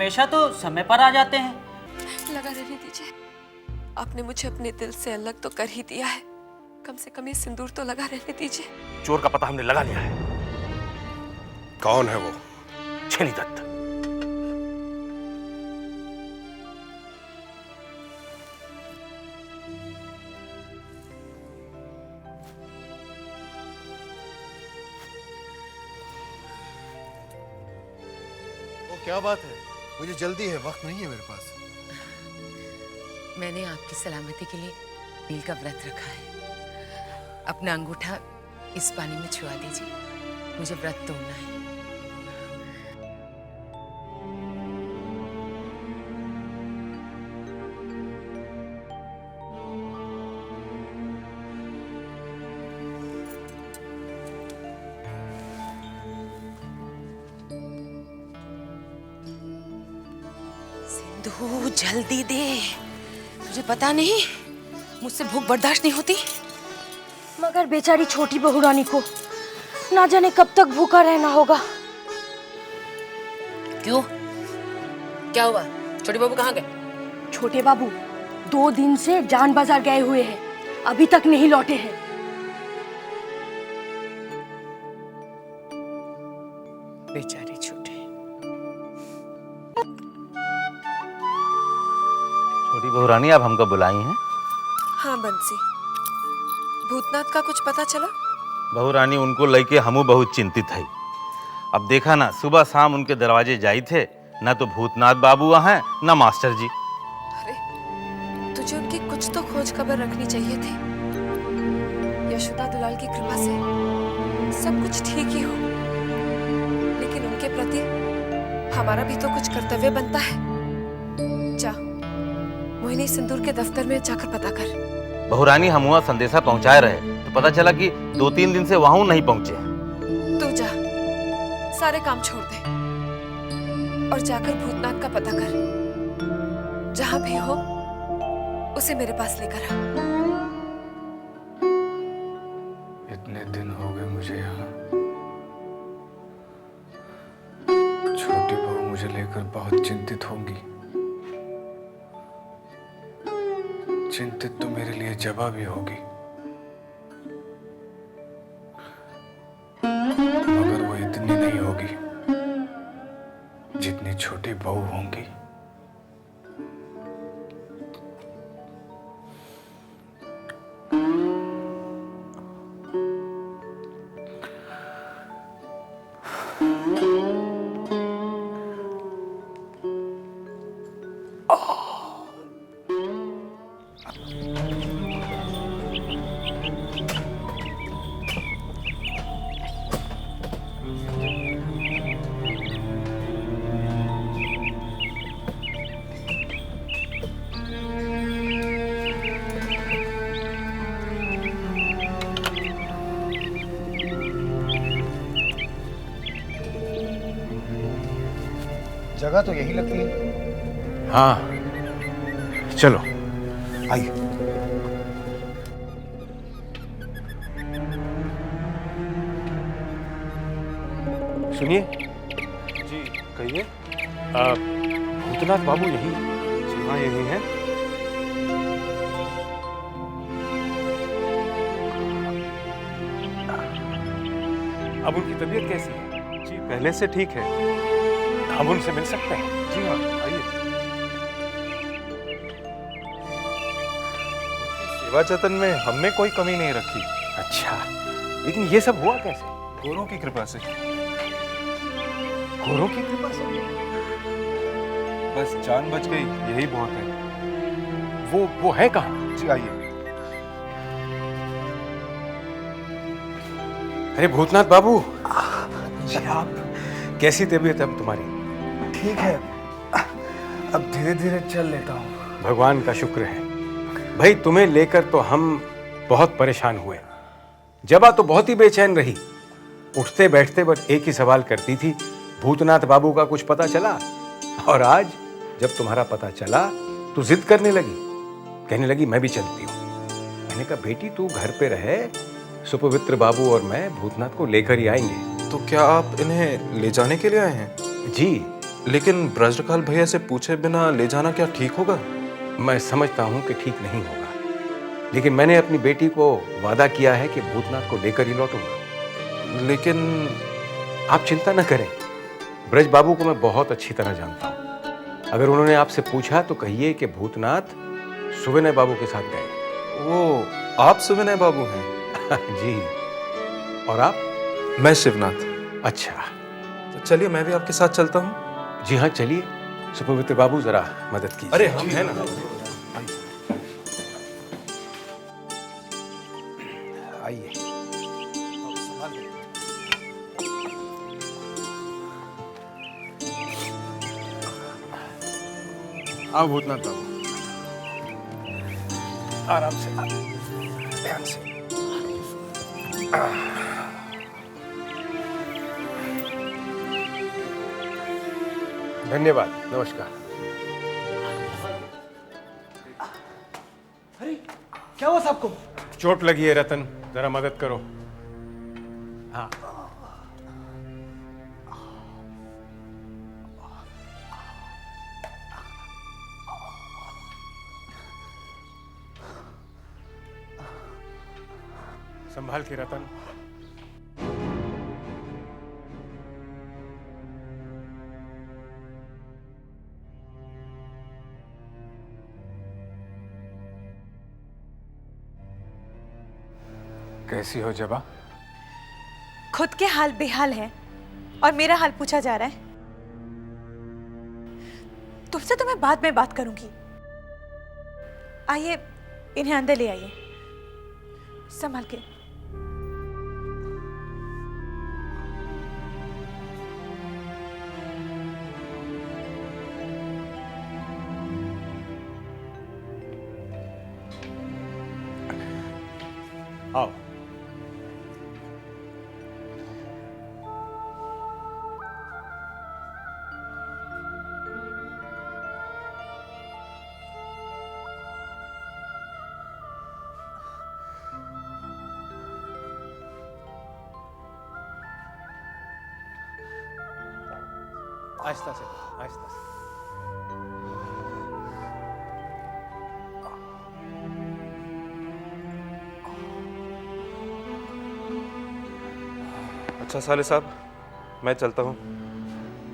हमेशा तो समय पर आ जाते हैं। लगा रहने दीजिए, आपने मुझे अपने दिल से अलग तो कर ही दिया है, कम से कम ये सिंदूर तो लगा रहने दीजिए। चोर का पता हमने लगा लिया है। कौन है वो? छेली दत्त। वो क्या बात है? मुझे जल्दी है, वक्त नहीं है मेरे पास। मैंने आपकी सलामती के लिए नील का व्रत रखा है। अपना अंगूठा इस पानी में छुआ दीजिए, मुझे व्रत तोड़ना है। सिंधु जल्दी दे, मुझे पता नहीं, मुझसे भूख बर्दाश्त नहीं होती। मगर बेचारी छोटी बहू रानी को ना जाने कब तक भूखा रहना होगा। क्यों? क्या हुआ? छोटी बाबू कहाँ गए? छोटे बाबू 2 दिन से जान बाजार गए हुए हैं, अभी तक नहीं लौटे हैं। बेचारी छोटी। छोटी बहू रानी, आप हमको बुलाई हैं? हाँ बंसी, भूतनाथ का कुछ पता चला? बहू रानी, उनको लेके हमू बहुत चिंतित है। अब देखा ना, सुबह शाम उनके दरवाजे जाई थे, ना तो भूतनाथ बाबू वहाँ हैं, ना मास्टर जी। अरे तुझे उनकी कुछ तो खोज खबर रखनी चाहिए थी। यशोदा दुलाल की कृपा से सब कुछ ठीक ही हो, लेकिन उनके प्रति हमारा भी तो कुछ कर्तव्य बनता है। जा मोहिनी सिंदूर के दफ्तर में जाकर पता कर। बहू रानी, हम वहाँ संदेशा पहुँचाए रहे तो पता चला कि 2-3 दिन से वहाँ नहीं पहुँचे। तू जा, सारे काम छोड़ दे और जाकर भूतनाथ का पता कर। जहां भी हो उसे मेरे पास लेकर आ। इतने दिन हो गए मुझे यहाँ। छोटी बहू मुझे लेकर बहुत चिंतित होंगी। चिंतित तो मेरे लिए जबा भी होगी, मगर वो इतनी नहीं होगी जितनी छोटी बहू होंगी। जगह तो यही लगती है। हाँ चलो आइए। सुनिए जी, कहिए। भूतनाथ बाबू यही? जी हाँ, यही है। अब उनकी तबीयत कैसी है? जी पहले से ठीक है। हम उनसे मिल सकते हैं? जी हाँ, आइए। सेवा जतन में हमने कोई कमी नहीं रखी। अच्छा, लेकिन ये सब हुआ कैसे? गोरों की कृपा से। गोरों की कृपा से? बस जान बच गई, यही बहुत है। वो है कहाँ? जी आइए। अरे भूतनाथ बाबू, जी आप? कैसी तबीयत अब तुम्हारी? ठीक है, अब धीरे धीरे चल लेता हूँ। भगवान का शुक्र है। भाई तुम्हें लेकर तो हम बहुत परेशान हुए। जबा तो बहुत ही बेचैन रही, उठते बैठते बस एक ही सवाल करती थी, भूतनाथ बाबू का कुछ पता चला? और आज जब तुम्हारा पता चला तो जिद करने लगी, कहने लगी मैं भी चलती हूँ। मैंने कहा बेटी तू घर पे रहे, सुपवित्र बाबू और मैं भूतनाथ को लेकर ही आएंगे। तो क्या आप इन्हें ले जाने के लिए आए हैं? जी, लेकिन ब्रजकाल भैया से पूछे बिना ले जाना क्या ठीक होगा? मैं समझता हूँ कि ठीक नहीं होगा, लेकिन मैंने अपनी बेटी को वादा किया है कि भूतनाथ को लेकर ही लौटूंगा। लेकिन आप चिंता न करें, ब्रज बाबू को मैं बहुत अच्छी तरह जानता हूँ। अगर उन्होंने आपसे पूछा तो कहिए कि भूतनाथ सुविनय बाबू के साथ गए। वो आप सुविनय बाबू हैं? जी। और आप? मैं शिवनाथ। अच्छा। तो चलिए मैं भी आपके साथ चलता हूँ। जी हाँ, चलिए। सुपवित्र बाबू जरा मदद कीजिए। अरे हम हैं ना। आइए। आओ भूतनाथ बाबू। आराम से, ध्यान से। धन्यवाद, नमस्कार। अरे क्या हुआ सबको? चोट लगी है रतन, जरा मदद करो। हाँ। संभाल के रतन। कैसी हो जबा? खुद के हाल बेहाल है और मेरा हाल पूछा जा रहा है। तुमसे तो मैं बाद में बात करूंगी। आइए, इन्हें अंदर ले आइए, संभाल के। आओ। आहिस्ता से, आहिस्ता से। अच्छा साले साहब, मैं चलता हूँ।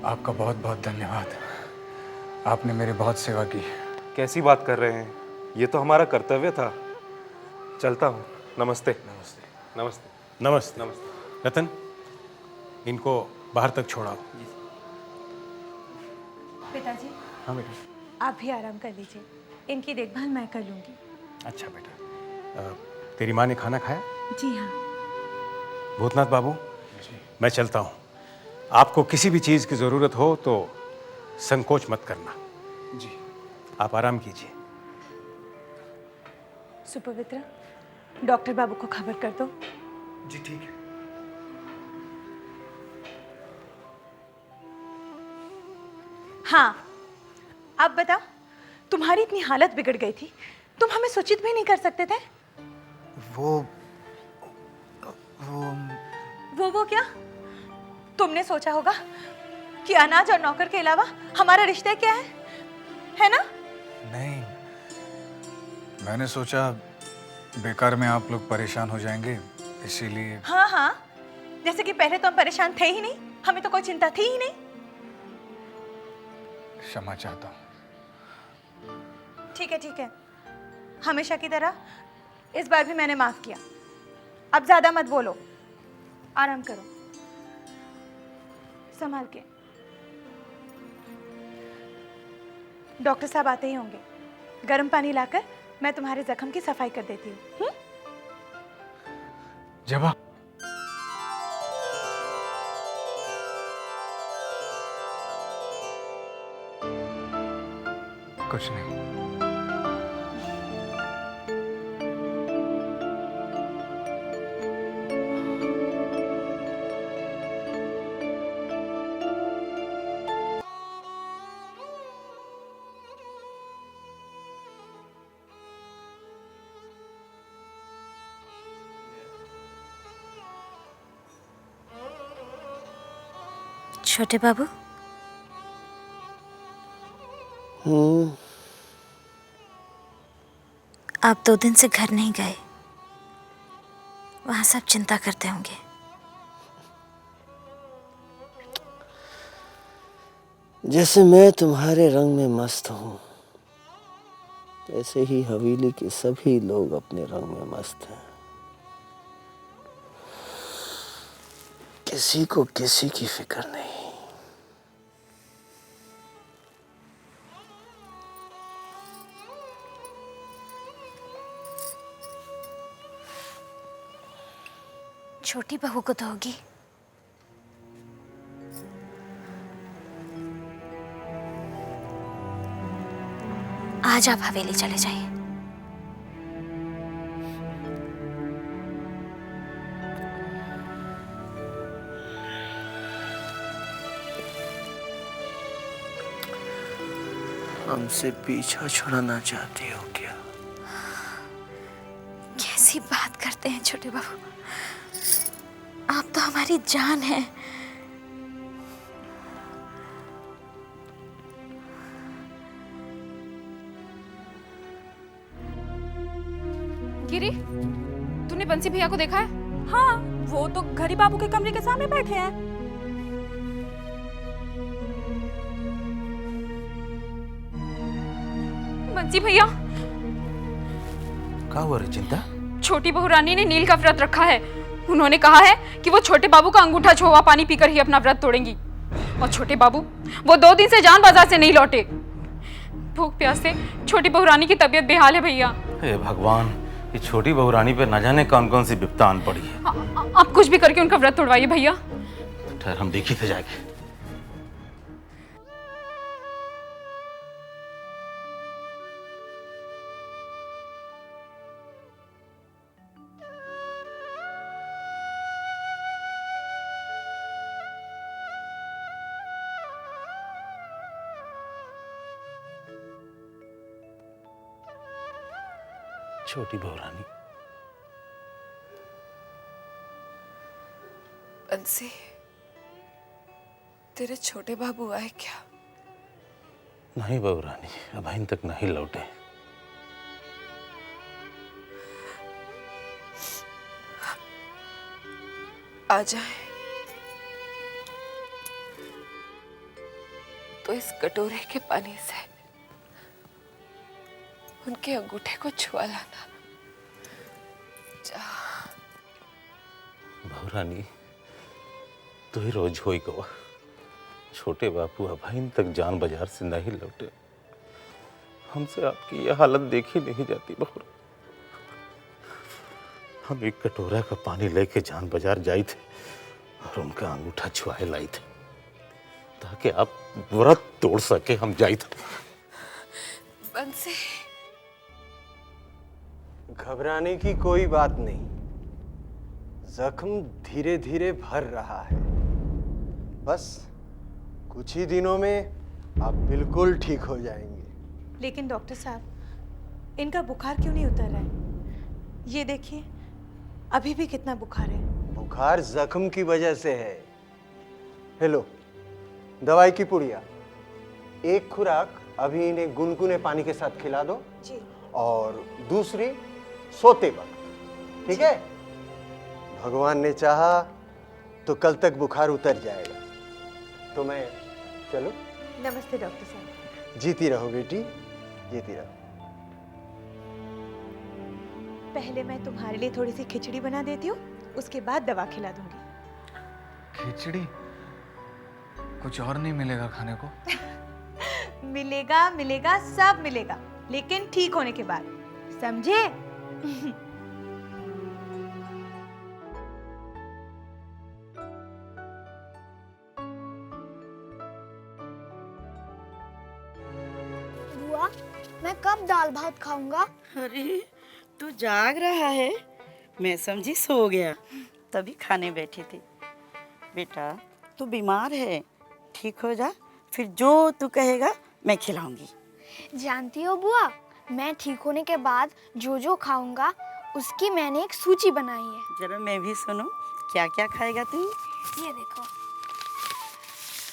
आपका बहुत बहुत धन्यवाद। आपने मेरी बहुत सेवा की। कैसी बात कर रहे हैं, ये तो हमारा कर्तव्य था। चलता हूँ। नमस्ते। नमस्ते। नमस्ते। नमस्ते। नमस्ते। रतन, इनको बाहर तक छोड़ाओ। पिताजी, हाँ बेटा। आप भी आराम कर लीजिए, इनकी देखभाल मैं कर लूंगी। अच्छा बेटा। तेरी माँ ने खाना खाया? जी हाँ। भूतनाथ बाबू, मैं चलता हूँ। आपको किसी भी चीज़ की ज़रूरत हो तो संकोच मत करना। जी। आप आराम कीजिए। सुपवित्र, डॉक्टर बाबू को खबर कर दो। जी ठीक है। हाँ, अब बताओ, तुम्हारी इतनी हालत बिगड़ गई थी, तुम हमें सूचित भी नहीं कर सकते थे? वो वो क्या? तुमने सोचा होगा कि अनाज और नौकर के अलावा हमारा रिश्ता क्या है ना? नहीं, मैंने सोचा बेकार में आप लोग परेशान हो जाएंगे, इसीलिए। हाँ हाँ, जैसे कि पहले तो हम परेशान थे ही नहीं, हमें तो कोई चिंता थी ही नहीं। क्षमा चाहता हूँ। ठीक है, हमेशा की तरह इस बार भी मैंने माफ किया। अब ज्यादा मत बोलो, आराम करो, संभाल के। डॉक्टर साहब आते ही होंगे। गर्म पानी लाकर मैं तुम्हारे जख्म की सफाई कर देती हूँ। जबा, कुछ नहीं। छोटे बाबू, आप 2 दिन से घर नहीं गए, वहां सब चिंता करते होंगे। जैसे मैं तुम्हारे रंग में मस्त हूँ, ऐसे ही हवेली के सभी लोग अपने रंग में मस्त हैं। किसी को किसी की फिक्र नहीं। छोटी बहू को तो होगी। आज आप हवेली चले जाइए। हमसे पीछा छुड़ाना चाहती हो क्या? कैसी बात करते हैं छोटे बाबू, आप तो हमारी जान हैं। गिरी, तूने बंसी भैया को देखा है? हाँ, वो तो घड़ी बाबू के कमरे के सामने बैठे हैं। बंसी भैया, क्या हुआ रे चिंता? छोटी बहू रानी ने नील का व्रत रखा है। उन्होंने कहा है कि वो छोटे बाबू का अंगूठा छुआ पानी पीकर ही अपना व्रत तोड़ेंगी। और छोटे बाबू वो 2 दिन से जान बाजार से नहीं लौटे। भूख प्यास से छोटी बहू रानी की तबीयत बेहाल है भैया। हे भगवान, ये छोटी बहू रानी पे न जाने कौन कौन सी विपदा आन पड़ी है। आप कुछ भी करके उनका व्रत तोड़वाइए भैया। ठहर, हम देखी थे जाके। छोटी बहू रानी, बंसी, तेरे छोटे बाबू आए क्या? नहीं बहू रानी, अभी तक नहीं लौटे। आ जाए तो इस कटोरे के पानी से उनके अंगूठे को छुआ लाना। जा। बहू रानी, तो ही रोज होई गवा। छोटे बापू अभी तक जान बाजार से नहीं लौटे। हमसे आपकी यह हालत देखी नहीं जाती बहू। हम एक कटोरा का पानी लेके जान बाजार जाए थे और उनका अंगूठा छुआए लाई थे ताकि आप व्रत तोड़ सके। हम जाए थे। बंसी, घबराने की कोई बात नहीं। जख्म धीरे धीरे भर रहा है। बस कुछ ही दिनों में आप बिल्कुल ठीक हो जाएंगे। लेकिन डॉक्टर साहब, इनका बुखार क्यों नहीं उतर रहा है? ये देखिए, अभी भी कितना बुखार है। बुखार जख्म की वजह से है। हेलो, दवाई की पुड़िया, एक खुराक अभी इन्हें गुनगुने पानी के साथ खिला दो जी। और दूसरी सोते वक्त, ठीक है? भगवान ने चाहा तो कल तक बुखार उतर जाएगा। तो मैं चलो। नमस्ते डॉक्टर साहब। जीती रहो बेटी, जीती रहो। पहले मैं तुम्हारे लिए थोड़ी सी खिचड़ी बना देती हूँ, उसके बाद दवा खिला दूंगी। खिचड़ी? कुछ और नहीं मिलेगा खाने को? मिलेगा, मिलेगा, सब मिलेगा, लेकिन ठीक होने के बाद, समझे? बुआ, मैं कब दाल भात खाऊंगा? अरे तू जाग रहा है? मैं समझी सो गया, तभी खाने बैठी थी। बेटा तू बीमार है, ठीक हो जा, फिर जो तू कहेगा मैं खिलाऊंगी। जानती हो बुआ, मैं ठीक होने के बाद जो जो खाऊंगा उसकी मैंने एक सूची बनाई है। जरा मैं भी सुनूं, क्या क्या खाएगा तू? ये देखो,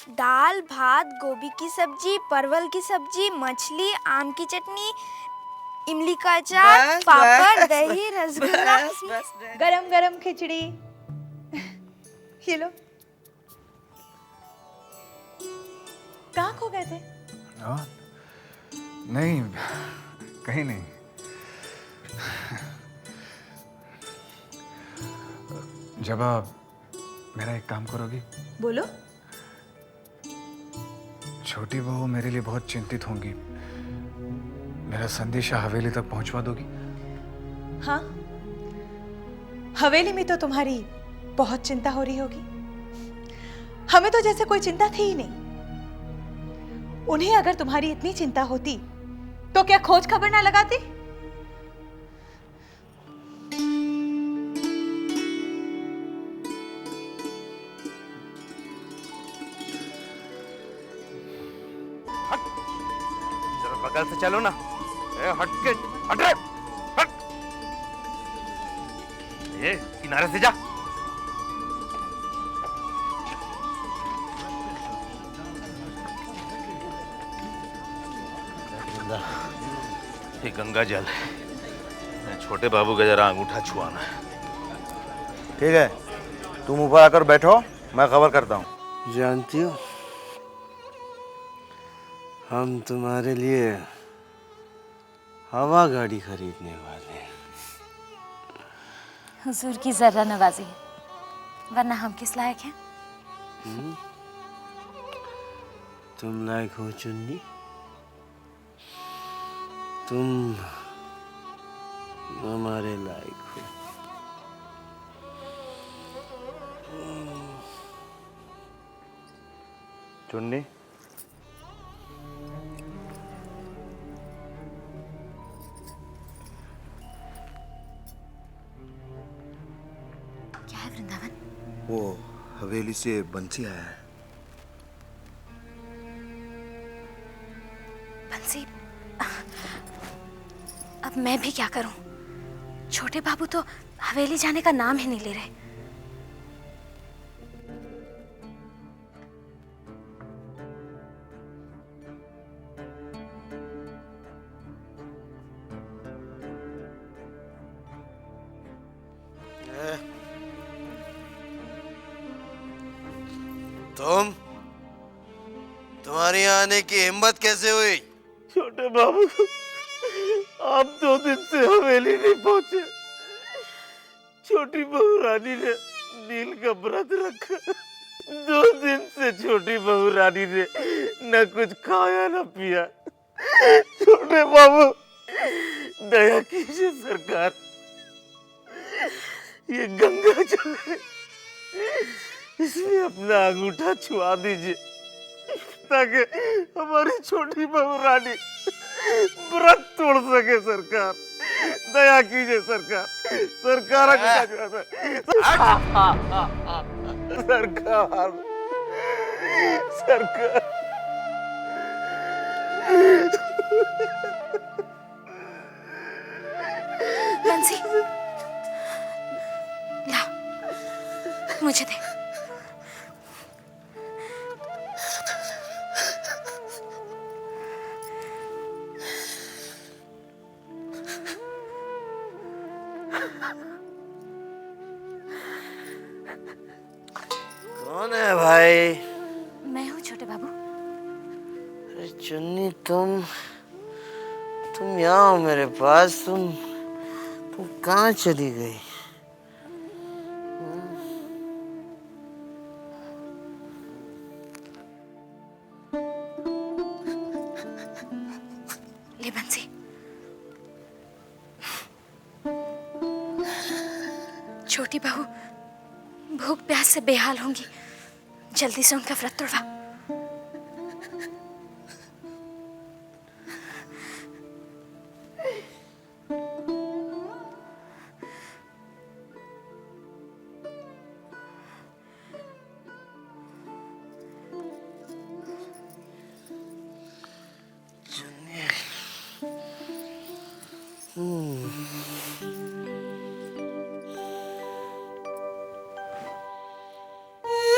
दाल भात, गोभी की सब्जी, परवल की सब्जी, मछली, आम की चटनी, इमली का अचार, बस, पापड़, बस, दही, रसगुल्ला। बस। गरम गरम खिचड़ी। ये लो। कहाँ खो गए थे? हाँ, नहीं, कहीं नहीं। जब आप मेरा एक काम करोगी? बोलो। छोटी बहू मेरे लिए बहुत चिंतित होंगी। मेरा संदेशा हवेली तक पहुंचवा दोगी? हाँ, हवेली में तो तुम्हारी बहुत चिंता हो रही होगी। हमें तो जैसे कोई चिंता थी ही नहीं। उन्हें अगर तुम्हारी इतनी चिंता होती तो क्या खोज खबर ना लगाती? जरा बगल से चलो ना। हट के हट रे, हट। ये किनारे से जा। ये गंगा जल है। छोटे बाबू का जरा अंगूठा छुआना है। ठीक है, तुम ऊपर आकर बैठो, मैं खबर करता हूँ। जानती हो, हम तुम्हारे लिए हवा गाड़ी खरीदने वाले हैं। हुजूर की जर्रा नवाजी है, वरना हम किस लायक हैं? तुम लायक हो चुन्नी, तुम हमारे लायक हो। चुन्नी, क्या है वृंदावन? वो हवेली से बंसी आया है। बंसी, अब मैं भी क्या करूं? छोटे बाबू तो हवेली जाने का नाम ही नहीं ले रहे। तुम्हारी आने की हिम्मत कैसे हुई? छोटे बाबू, आप 2 दिन से हवेली नहीं पहुंचे। छोटी बहू रानी ने नील का व्रत रखा। 2 दिन से छोटी बहू रानी ने न कुछ खाया न पिया। छोटे बाबू, दया कीजिए सरकार, ये गंगा जल है, इसमें अपना अंगूठा छुआ दीजिए ताकि हमारी छोटी बहू रानी व्रत तोड़ सके। सरकार, दया कीजिए सरकार, सरकार अंगूठा छुआ सरकार, सरकार। बंसी, ला, मुझे दे। कौन है भाई? मैं हूँ छोटे बाबू। अरे चुन्नी, तुम यहाँ हो मेरे पास। तुम कहाँ चली गई? ले बंसी, छोटी बहू भूख प्यास से बेहाल होंगी, जल्दी से उनका व्रत तोड़वा।